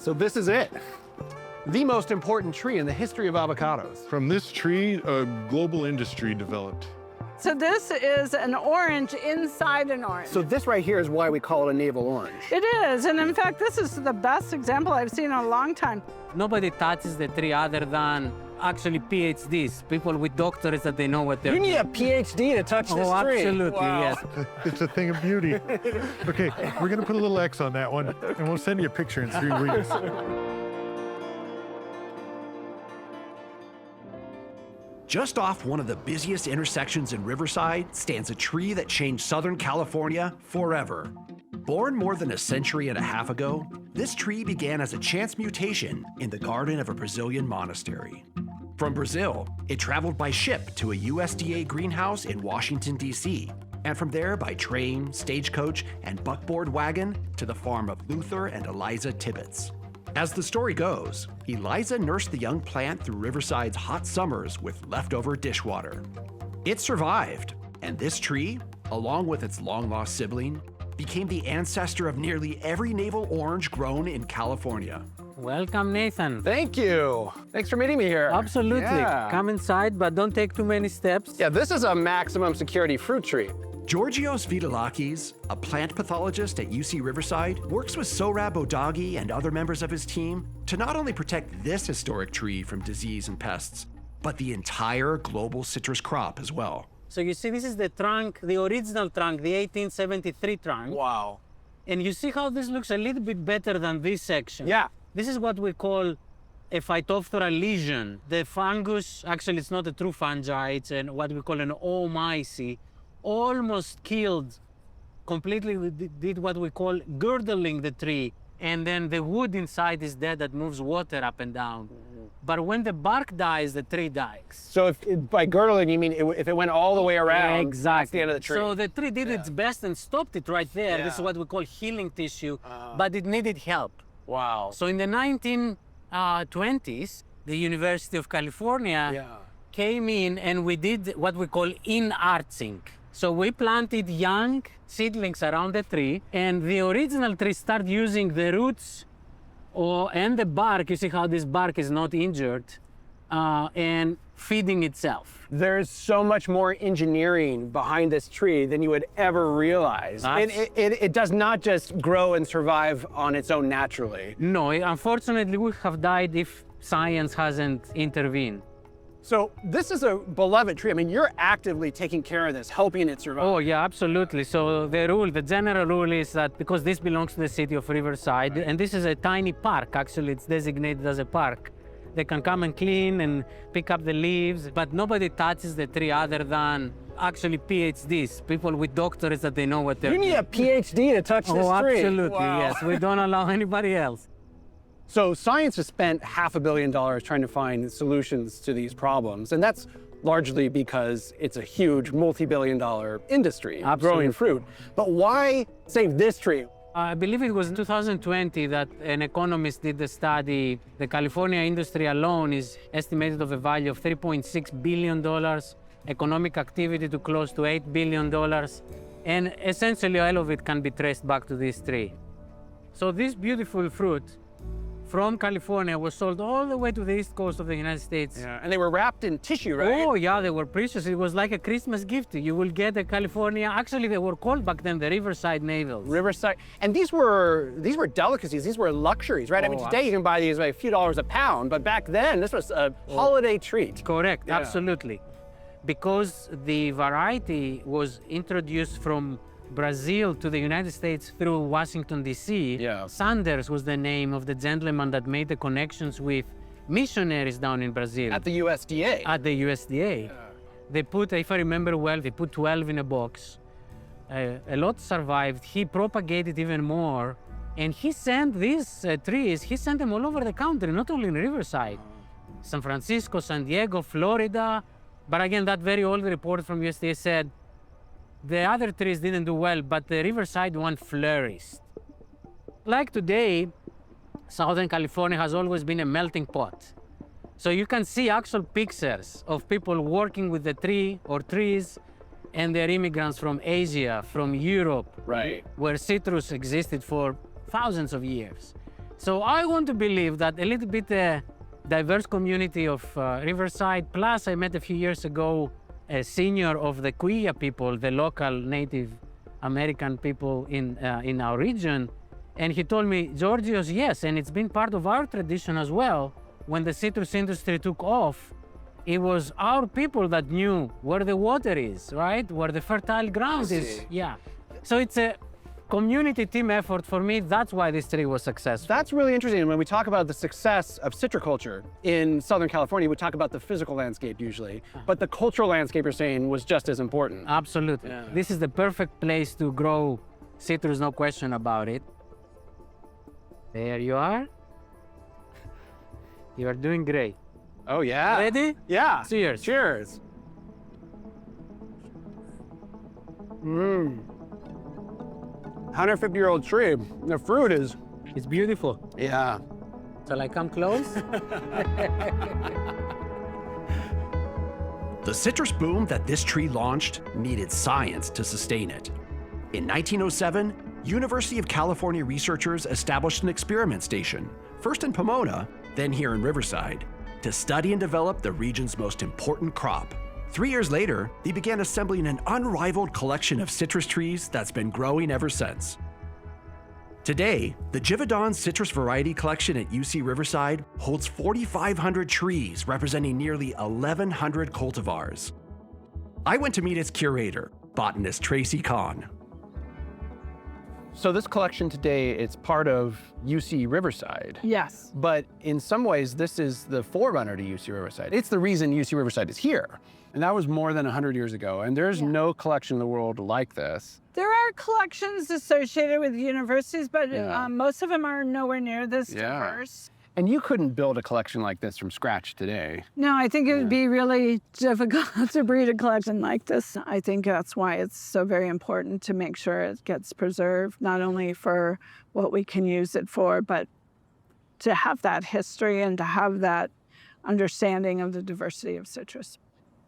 So this is it. The most important tree in the history of avocados. From this tree, a global industry developed. So this is an orange inside an orange. So this right here is why we call it a navel orange. It is, and in fact, this is the best example I've seen in a long time. Nobody touches the tree other than actually PhDs, people with doctorates that they know what they're You need doing. a PhD to touch this Oh, tree. absolutely, Wow. yes. It's a thing of beauty. Okay, we're gonna put a little X on that one, and we'll send you a picture in 3 weeks. Just off one of the busiest intersections in Riverside stands a tree that changed Southern California forever. Born more than a century and a half ago, this tree began as a chance mutation in the garden of a Brazilian monastery. From Brazil, it traveled by ship to a USDA greenhouse in Washington, D.C., and from there by train, stagecoach, and buckboard wagon to the farm of Luther and Eliza Tibbetts. As the story goes, Eliza nursed the young plant through Riverside's hot summers with leftover dishwater. It survived, and this tree, along with its long-lost sibling, became the ancestor of nearly every navel orange grown in California. Welcome, Nathan. Thank you. Thanks for meeting me here. Absolutely. Yeah. Come inside, but don't take too many steps. Yeah, this is a maximum security fruit tree. Georgios Vidalakis, a plant pathologist at UC Riverside, works with Sohrab Odagi and other members of his team to not only protect this historic tree from disease and pests, but the entire global citrus crop as well. So you see, this is the trunk, the original trunk, the 1873 trunk. Wow. And you see how this looks a little bit better than this section. Yeah. This is what we call a Phytophthora lesion. The fungus, actually it's not a true fungi, it's what we call an oomycete, almost killed, completely did what we call girdling the tree. And then the wood inside is dead that moves water up and down. But when the bark dies, the tree dies. So by girdling, you mean if it went all the way around, Exactly. that's the end of the tree. So the tree did its best and stopped it right there. This is Yeah. what we call healing tissue, but it needed help. Wow. So in the 1920s, the University of California came in and we did what we call in-arching. So we planted young seedlings around the tree, and the original tree started using the roots and the bark. You see how this bark is not injured, and feeding itself. There's so much more engineering behind this tree than you would ever realize. And it does not just grow and survive on its own naturally. No, unfortunately, we have died if science hasn't intervened. So this is a beloved tree. I mean, you're actively taking care of this, helping it survive. Oh, yeah, absolutely. So the general rule is that because this belongs to the city of Riverside, and this is a tiny park, actually, it's designated as a park. They can come and clean and pick up the leaves, but nobody touches the tree other than actually PhDs, people with doctorates that they know what they're You need doing. a PhD to touch this Oh, tree. absolutely, Wow. yes. We don't allow anybody else. So science has spent $500 million trying to find solutions to these problems, and that's largely because it's a huge multi-billion-dollar industry growing fruit. But why save this tree? I believe it was in 2020 that an economist did the study. The California industry alone is estimated of a value of $3.6 billion, economic activity to close to $8 billion, and essentially all of it can be traced back to this tree. So this beautiful fruit from California was sold all the way to the east coast of the United States. Yeah, and they were wrapped in tissue, right? Oh, yeah, they were precious. It was like a Christmas gift. You will get a California, actually they were called back then the Riverside Navels. Riverside, and these were delicacies. These were luxuries, right? I mean, today you can buy these by a few dollars a pound, but back then this was a holiday treat. Correct, Yeah. absolutely. Because the variety was introduced from Brazil to the United States through Washington, D.C. Yeah. Sanders was the name of the gentleman that made the connections with missionaries down in Brazil. At the USDA. At the USDA. They put, if I remember well, they put 12 in a box. A lot survived. He propagated even more. And he sent these trees, he sent them all over the country, not only in Riverside. San Francisco, San Diego, Florida. But again, that very old report from USDA said the other trees didn't do well, but the Riverside one flourished. Like today, Southern California has always been a melting pot. So you can see actual pictures of people working with the tree or trees, and they're immigrants from Asia, from Europe, Right. where citrus existed for thousands of years. So I want to believe that a little bit diverse community of Riverside, plus I met a few years ago a senior of the Kuya people, the local Native American people in our region, and he told me, Georgios, yes, and it's been part of our tradition as well. When the citrus industry took off, it was our people that knew where the water is, right? Where the fertile ground is. Yeah. So it's a community team effort for me. That's why this tree was successful. That's really interesting. When we talk about the success of citriculture in Southern California, we talk about the physical landscape usually, but the cultural landscape you're saying was just as important. Absolutely. Yeah. This is the perfect place to grow citrus, no question about it. There you are. You are doing great. Oh yeah. Ready? Yeah. Cheers. Cheers. 150-year-old tree. The fruit is... It's beautiful. Yeah. Shall I come close? The citrus boom that this tree launched needed science to sustain it. In 1907, University of California researchers established an experiment station, first in Pomona, then here in Riverside, to study and develop the region's most important crop. 3 years later, they began assembling an unrivaled collection of citrus trees that's been growing ever since. Today, the Givaudan Citrus Variety Collection at UC Riverside holds 4,500 trees representing nearly 1,100 cultivars. I went to meet its curator, botanist Tracy Kahn. So this collection today, it's part of UC Riverside. Yes. But in some ways, this is the forerunner to UC Riverside. It's the reason UC Riverside is here. And that was more than 100 years ago. And there's no collection in the world like this. There are collections associated with universities, but most of them are nowhere near this diverse. And you couldn't build a collection like this from scratch today. No, I think it would be really difficult to breed a collection like this. I think that's why it's so very important to make sure it gets preserved, not only for what we can use it for, but to have that history and to have that understanding of the diversity of citrus.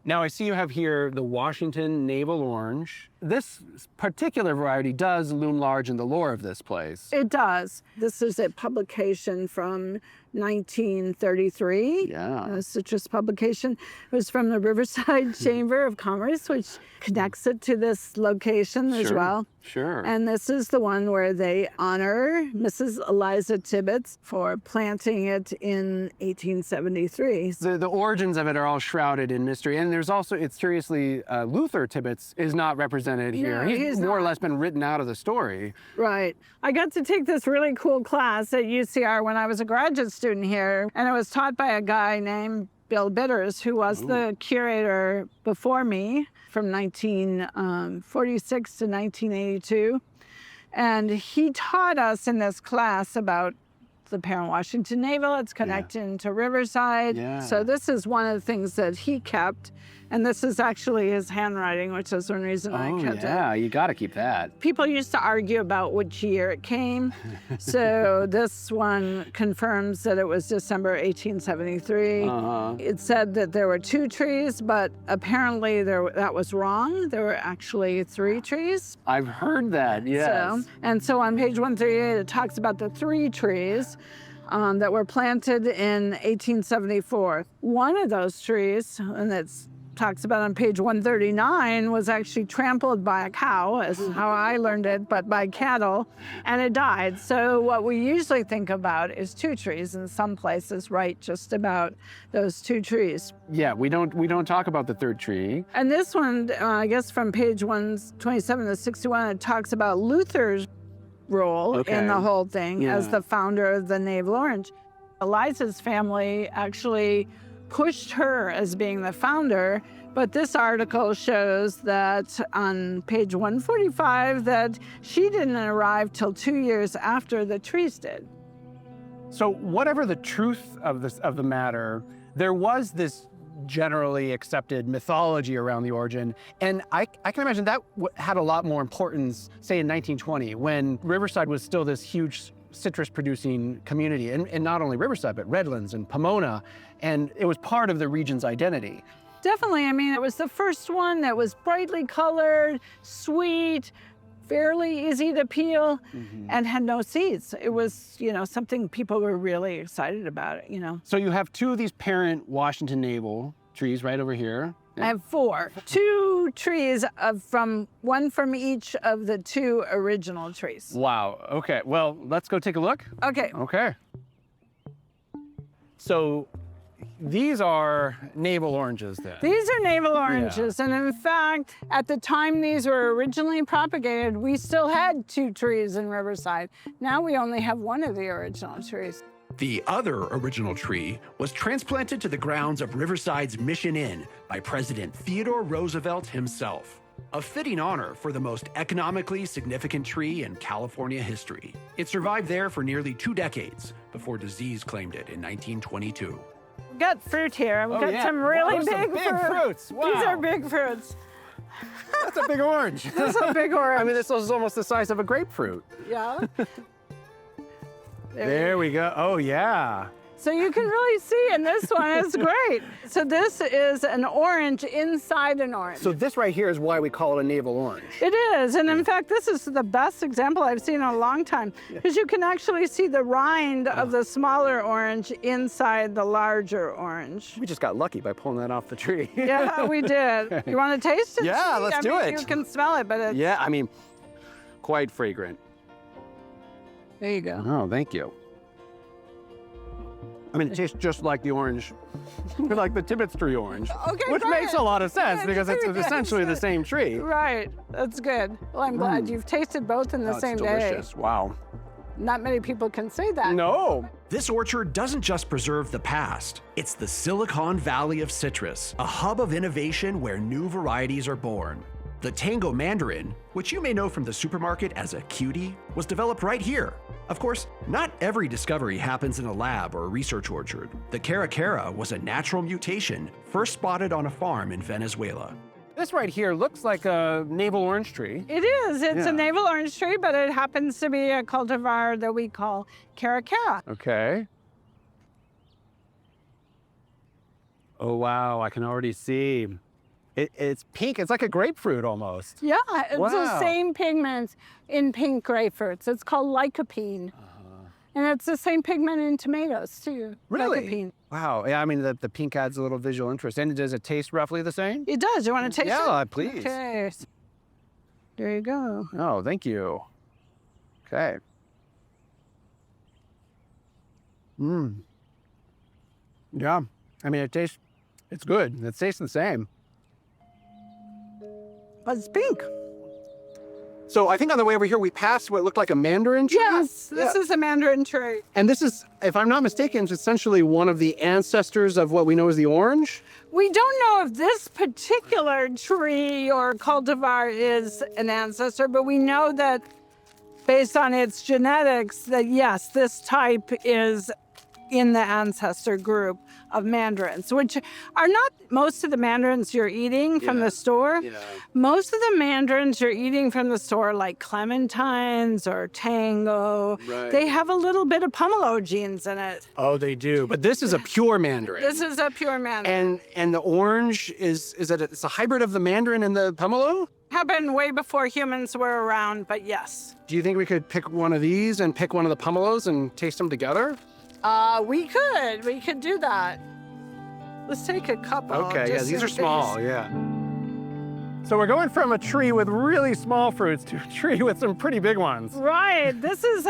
Now I see you have here the Washington Navel Orange. This particular variety does loom large in the lore of this place. It does. This is a publication from 1933. Yeah. A citrus publication. It was from the Riverside Chamber of Commerce, which connects it to this location as well. Sure. And this is the one where they honor Mrs. Eliza Tibbets for planting it in 1873. The origins of it are all shrouded in mystery. And there's also, it's curiously, Luther Tibbets is not represented here. No, he's more or less been written out of the story. Right. I got to take this really cool class at UCR when I was a graduate student here, and it was taught by a guy named Bill Bitters, who was the curator before me from 1946 to 1982. And he taught us in this class about the parent Washington Navel. It's connected to Riverside. So this is one of the things that he kept. And this is actually his handwriting, which is one reason I kept it. You got to keep that. People used to argue about which year it came. So this one confirms that it was December 1873. It said that there were 2 trees, but apparently that was wrong. There were actually 3 trees. I've heard that, yes. So on page 138, it talks about the 3 trees that were planted in 1874. One of those trees, and it's talks about on page 139, was actually trampled by a cow, is how I learned it, but by cattle, and it died. So what we usually think about is 2 trees. In some places write just about those 2 trees. Yeah, we don't talk about the 3rd tree. And this one, I guess from page 127 to 61, it talks about Luther's role in the whole thing as the founder of the Navel Orange. Eliza's family actually pushed her as being the founder, but this article shows that on page 145 that she didn't arrive till 2 years after the trees did. So whatever the truth of the matter, there was this generally accepted mythology around the origin, and I can imagine that had a lot more importance, say in 1920, when Riverside was still this huge citrus producing community, and not only Riverside, but Redlands and Pomona, and it was part of the region's identity. Definitely. I mean, it was the first one that was brightly colored, sweet, fairly easy to peel and had no seeds. It was, something people were really excited about it. So you have two of these parent Washington navel trees right over here. I have 4. 2 trees one from each of the 2 original trees. Wow. Okay. Well, let's go take a look. Okay. Okay. So these are navel oranges then. These are navel oranges, and in fact, at the time these were originally propagated, we still had 2 trees in Riverside. Now we only have 1 of the original trees. The other original tree was transplanted to the grounds of Riverside's Mission Inn by President Theodore Roosevelt himself. A fitting honor for the most economically significant tree in California history. It survived there for nearly 2 decades before disease claimed it in 1922. We've got fruit here. We've got some really big fruits. Wow. These are big fruits. That's a big orange. This is a big orange. I mean, this is almost the size of a grapefruit. Yeah. There we go. Oh, yeah. So you can really see in this one, it's great. So this is an orange inside an orange. So this right here is why we call it a navel orange. It is, and in fact, this is the best example I've seen in a long time, because you can actually see the rind of the smaller orange inside the larger orange. We just got lucky by pulling that off the tree. Yeah, we did. You want to taste it? Yeah, let's do it. You can smell it, but it's... Yeah, I mean, quite fragrant. There you go. Oh, thank you. I mean, it tastes just like the orange, like the Tibbetts tree orange, Okay, which makes a lot of sense because it's Yes. essentially the same tree. Right, that's good. Well, I'm glad you've tasted both in the Oh, same it's day. delicious. Wow. Not many people can say that. No. This orchard doesn't just preserve the past, it's the Silicon Valley of citrus, a hub of innovation where new varieties are born. The Tango Mandarin, which you may know from the supermarket as a cutie, was developed right here. Of course, not every discovery happens in a lab or a research orchard. The Caracara was a natural mutation first spotted on a farm in Venezuela. This right here looks like a navel orange tree. It is. It's Yeah. a navel orange tree, but it happens to be a cultivar that we call Caracara. Okay. Oh, wow, I can already see. It's pink. It's like a grapefruit almost. Yeah, it's the Wow. same pigment in pink grapefruits. It's called lycopene. And it's the same pigment in tomatoes, too. Really? Lycopene. Wow. Yeah, I mean, the pink adds a little visual interest. And does it taste roughly the same? It does. You want to taste it? Yeah, please. Okay. There you go. Oh, thank you. Okay. Yeah. I mean, it's good. It tastes the same. But it's pink. So I think on the way over here, we passed what looked like a mandarin tree. Yes, this is a mandarin tree. And this is, if I'm not mistaken, it's essentially one of the ancestors of what we know as the orange. We don't know if this particular tree or cultivar is an ancestor, but we know that based on its genetics, that yes, this type is in the ancestor group of mandarins, which are not most of the mandarins you're eating from the store. Yeah. Most of the mandarins you're eating from the store, like clementines or tango, Right. they have a little bit of pomelo genes in it. Oh, they do. But this is a pure mandarin. This is a pure mandarin. And the orange it's a hybrid of the mandarin and the pomelo? Happened way before humans were around, but yes. Do you think we could pick one of these and pick one of the pomelos and taste them together? We could do that. Let's take a couple. Okay, yeah, just these in are small, case. yeah. So we're going from a tree with really small fruits to a tree with some pretty big ones. Right, this is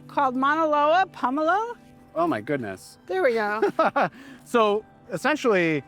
called Monaloa pomelo. Oh my goodness. There we go. So essentially,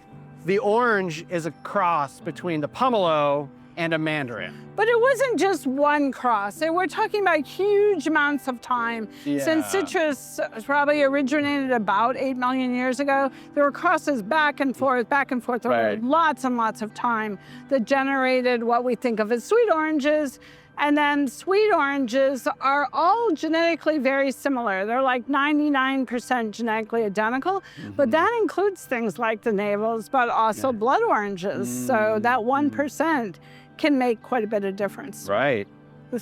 the orange is a cross between the pomelo and a mandarin. But it wasn't just one cross. We're talking about huge amounts of time. Yeah. Since citrus probably originated about 8 million years ago, there were crosses back and forth. There Right. were lots and lots of time that generated what we think of as sweet oranges. And then sweet oranges are all genetically very similar. They're like 99% genetically identical, but that includes things like the navels, but also blood oranges. So that 1% can make quite a bit of difference. Right.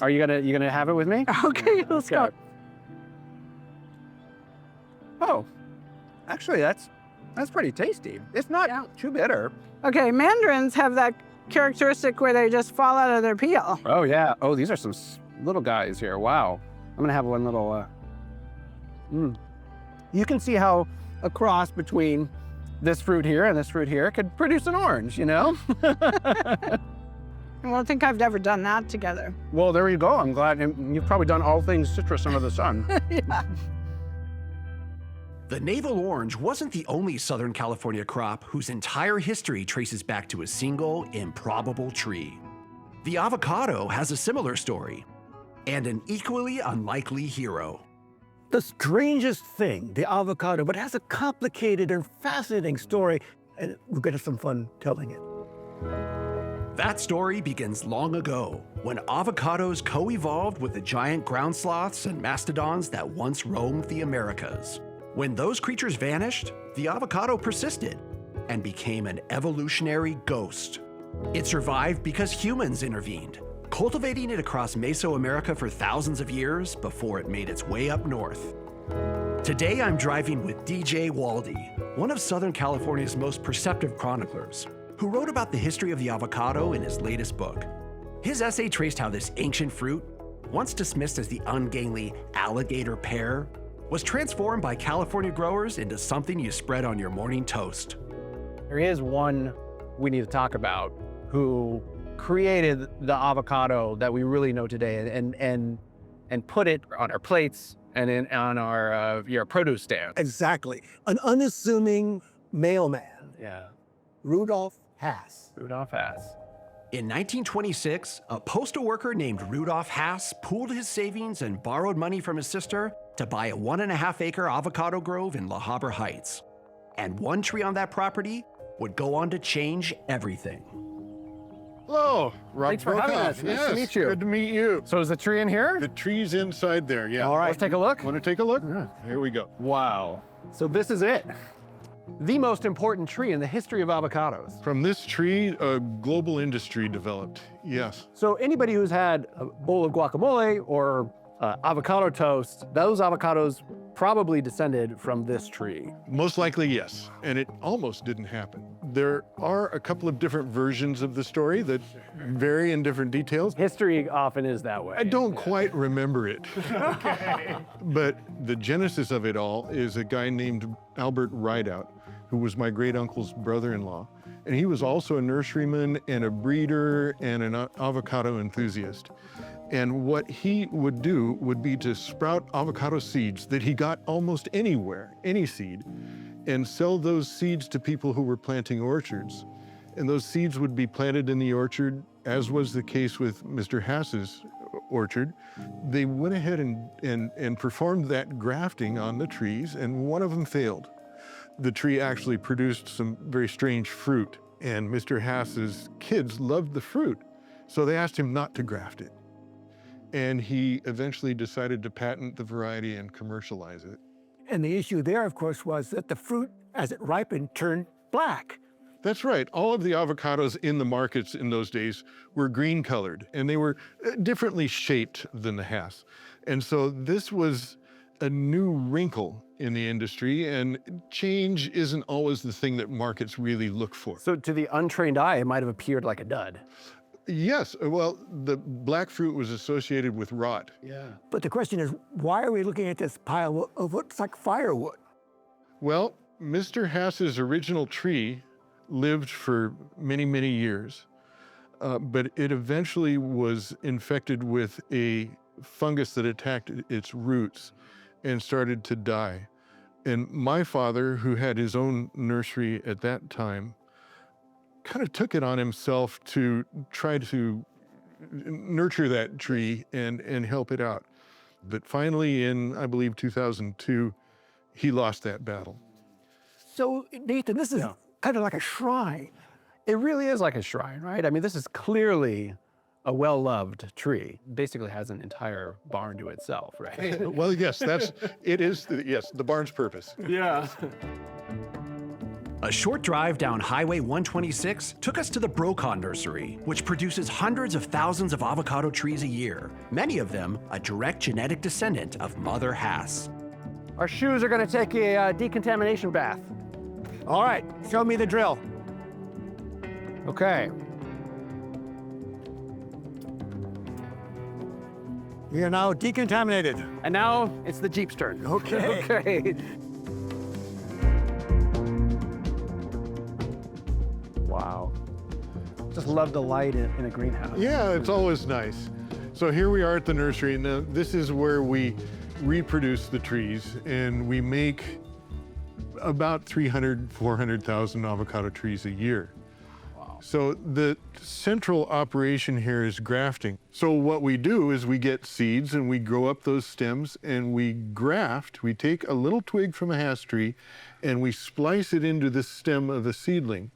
Are you gonna have it with me? Okay, let's go. Oh, actually, that's pretty tasty. It's not Yeah. too bitter. Okay, mandarins have that characteristic where they just fall out of their peel. Oh yeah. Oh, these are some little guys here. Wow. I'm gonna have one little. You can see how a cross between this fruit here and this fruit here could produce an orange, you know? I don't think I've ever done that together. Well, there you go. I'm glad you've probably done all things citrus under the sun. Yeah. The Navel orange wasn't the only Southern California crop whose entire history traces back to a single, improbable tree. The avocado has a similar story, and an equally unlikely hero. The strangest thing, the avocado, but it has a complicated and fascinating story, and we're going to have some fun telling it. That story begins long ago, when avocados co-evolved with the giant ground sloths and mastodons that once roamed the Americas. When those creatures vanished, the avocado persisted and became an evolutionary ghost. It survived because humans intervened, cultivating it across Mesoamerica for thousands of years before it made its way up north. Today I'm driving with DJ Waldy, one of Southern California's most perceptive chroniclers, who wrote about the history of the avocado in his latest book. His essay traced how this ancient fruit, once dismissed as the ungainly alligator pear, was transformed by California growers into something you spread on your morning toast. There is one we need to talk about who created the avocado that we really know today and put it on our plates and on our produce stands. Exactly. An unassuming mailman, Yeah, Rudolph Hass. Rudolph Hass. In 1926, a postal worker named Rudolph Hass pooled his savings and borrowed money from his sister to buy a 1.5-acre avocado grove in La Habra Heights. And one tree on that property would go on to change everything. Hello, Rob. Thanks for having us. Nice to meet you. Good to meet you. So is the tree in here? The tree's inside there, yeah. All right, let's take a look. Want to take a look? Here we go. Wow. So this is it. The most important tree in the history of avocados. From this tree, a global industry developed, yes. So anybody who's had a bowl of guacamole or avocado toast, those avocados probably descended from this tree. Most likely, yes. And it almost didn't happen. There are a couple of different versions of the story that vary in different details. History often is that way. I don't quite remember it. But the genesis of it all is a guy named Albert Rideout, who was my great uncle's brother-in-law. And he was also a nurseryman and a breeder and an avocado enthusiast. And what he would do would be to sprout avocado seeds that he got almost anywhere, any seed, and sell those seeds to people who were planting orchards. And those seeds would be planted in the orchard, as was the case with Mr. Hass's orchard. They went ahead and performed that grafting on the trees, and one of them failed. The tree actually produced some very strange fruit, and Mr. Hass's kids loved the fruit, so they asked him not to graft it. And he eventually decided to patent the variety and commercialize it. And the issue there, of course, was that the fruit, as it ripened, turned black. That's right. All of the avocados in the markets in those days were green colored, and they were differently shaped than the Hass. And so this was a new wrinkle in the industry, and change isn't always the thing that markets really look for. So to the untrained eye, it might have appeared like a dud. Yes, well, the black fruit was associated with rot. Yeah. But the question is, why are we looking at this pile of what looks like firewood? Well, Mr. Hass's original tree lived for many, many years, but it eventually was infected with a fungus that attacked its roots and started to die. And my father, who had his own nursery at that time, kind of took it on himself to try to nurture that tree and help it out. But finally in, I believe, 2002, he lost that battle. So, Nathan, this is kind of like a shrine. It really is like a shrine, right? I mean, this is clearly a well-loved tree. Basically has an entire barn to itself, right? Well, yes, the barn's purpose. Yeah. A short drive down Highway 126 took us to the Brocon Nursery, which produces hundreds of thousands of avocado trees a year, many of them a direct genetic descendant of Mother Hass. Our shoes are gonna take a decontamination bath. All right, show me the drill. Okay. We are now decontaminated. And now it's the Jeep's turn. Okay. Okay. Wow. Just love the light in a greenhouse. Yeah, it's always nice. So here we are at the nursery. Now, this is where we reproduce the trees, and we make about 300, 400,000 avocado trees a year. Wow. So the central operation here is grafting. So what we do is we get seeds and we grow up those stems and we graft. We take a little twig from a hass tree and we splice it into the stem of the seedling.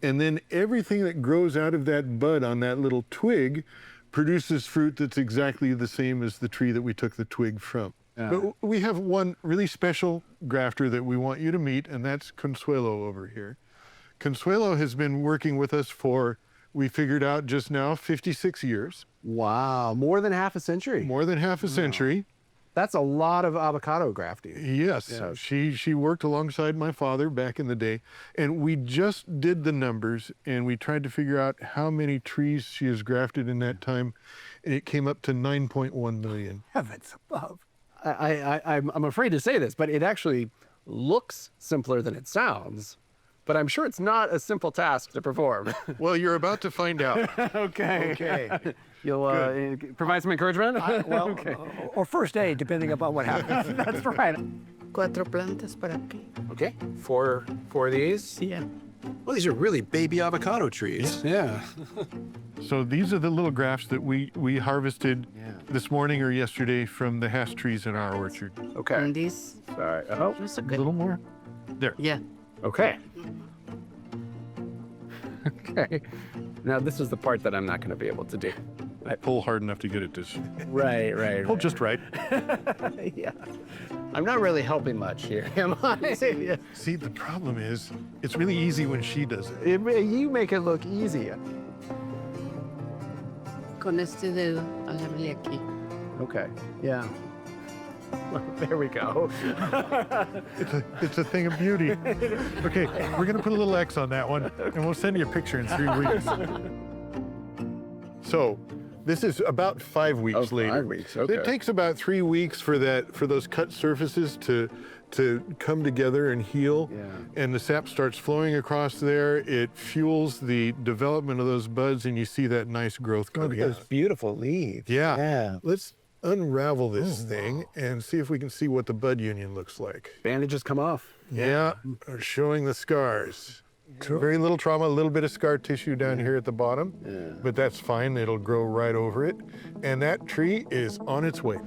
And then everything that grows out of that bud on that little twig produces fruit that's exactly the same as the tree that we took the twig from. Yeah. But we have one really special grafter that we want you to meet, and that's Consuelo over here. Consuelo has been working with us for, we figured out just now, 56 years. Wow, more than half a century. More than half a century. That's a lot of avocado grafting. Yes, yeah. She worked alongside my father back in the day, and we just did the numbers, and we tried to figure out how many trees she has grafted in that time, and it came up to 9.1 million. Heavens above. I'm afraid to say this, but it actually looks simpler than it sounds. But I'm sure it's not a simple task to perform. Well, you're about to find out. Okay. Okay. You'll provide some encouragement? Well, Okay. or first aid, depending upon what happens. That's right. 4 plantas para aquí. Okay, four of these. Yeah. Well, these are really baby avocado trees. Yeah. So these are the little grafts that we harvested this morning or yesterday from the hass trees in our orchard. Okay. And this, Sorry. Oh, that's A okay. little more. There. Yeah. okay. Okay. Now this is the part that I'm not going to be able to do. I pull hard enough to get it to Right. pull just right. Yeah. I'm not really helping much here, am I? See, the problem is, it's really easy when she does it. You make it look easy. Con este dedo, hágale aquí. Okay. Yeah. There we go. It's a thing of beauty. Okay, we're gonna put a little X on that one, and we'll send you a picture in 3 weeks. So, this is about 5 weeks later. 5 weeks, okay. It takes about 3 weeks for those cut surfaces to come together and heal, and the sap starts flowing across there. It fuels the development of those buds, and you see that nice growth coming out. beautiful leaves. Yeah. Let's unravel this thing and see if we can see what the bud union looks like. Bandages come off. Yeah, showing the scars. Very little trauma, a little bit of scar tissue down here at the bottom, but that's fine. It'll grow right over it. And that tree is on its way.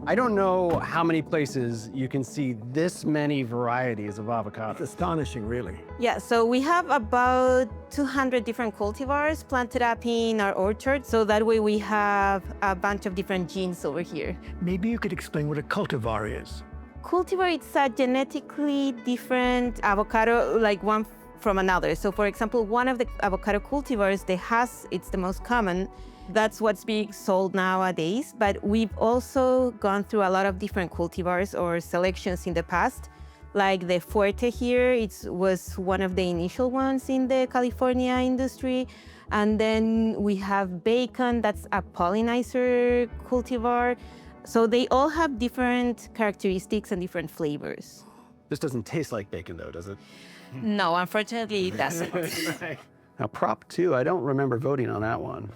I don't know how many places you can see this many varieties of avocado. It's astonishing, really. Yeah, so we have about 200 different cultivars planted up in our orchard. So that way we have a bunch of different genes over here. Maybe you could explain what a cultivar is. Cultivar, it's a genetically different avocado, like one from another. So for example, one of the avocado cultivars, the Hass, it's the most common. That's what's being sold nowadays. But we've also gone through a lot of different cultivars or selections in the past. Like the Fuerte here, it was one of the initial ones in the California industry. And then we have Bacon, that's a pollinizer cultivar. So they all have different characteristics and different flavors. This doesn't taste like bacon though, does it? No, unfortunately it doesn't. Now Prop 2, I don't remember voting on that one.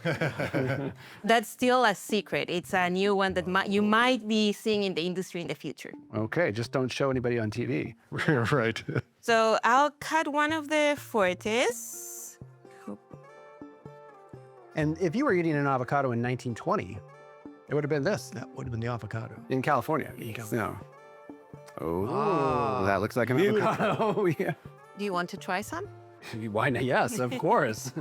That's still a secret. It's a new one that you might be seeing in the industry in the future. Okay, just don't show anybody on TV. Right. So I'll cut one of the Fuertes. And if you were eating an avocado in 1920, it would have been this. That would have been the avocado. In California. No. Oh, that looks like an avocado. Oh, yeah. Do you want to try some? Why not? Yes, of course.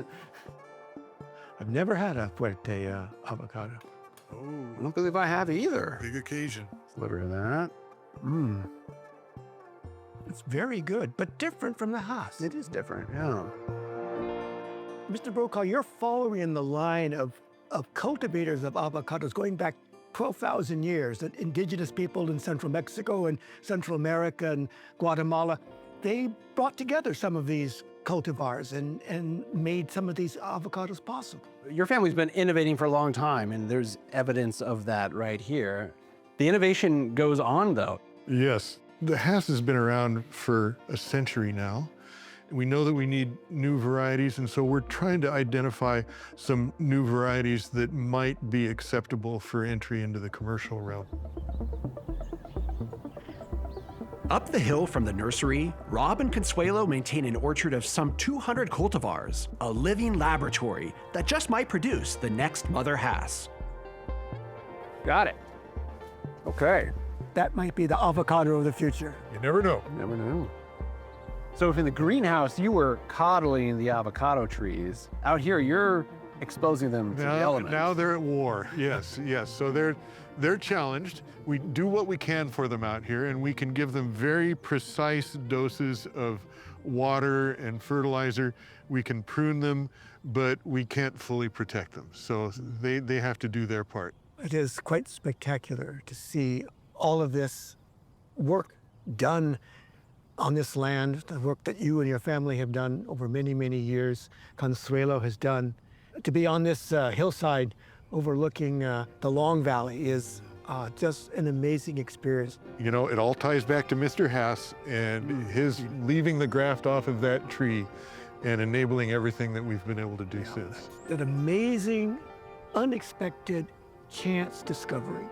I've never had a Fuerte avocado. I don't believe I have either. Big occasion. Sliver of that. It's very good, but different from the Hass. It is different, yeah. Mr. Brokaw, you're following in the line of cultivators of avocados going back 12,000 years, that indigenous people in central Mexico and Central America and Guatemala, they brought together some of these cultivars and made some of these avocados possible. Your family's been innovating for a long time, and there's evidence of that right here. The innovation goes on, though. Yes, the Hass has been around for a century now. We know that we need new varieties, and so we're trying to identify some new varieties that might be acceptable for entry into the commercial realm. Up the hill from the nursery, Rob and Consuelo maintain an orchard of some 200 cultivars, a living laboratory that just might produce the next Mother Hass. Got it. Okay. That might be the avocado of the future. You never know. Never know. So if in the greenhouse you were coddling the avocado trees, out here you're exposing them to the elements. Now they're at war. Yes, yes. So they're challenged. We do what we can for them out here, and we can give them very precise doses of water and fertilizer. We can prune them, but we can't fully protect them. So they have to do their part. It is quite spectacular to see all of this work done on this land, the work that you and your family have done over many, many years, Consuelo has done. To be on this hillside overlooking the Long Valley is just an amazing experience. You know, it all ties back to Mr. Hass and his leaving the graft off of that tree and enabling everything that we've been able to do since. An amazing, unexpected chance discovery.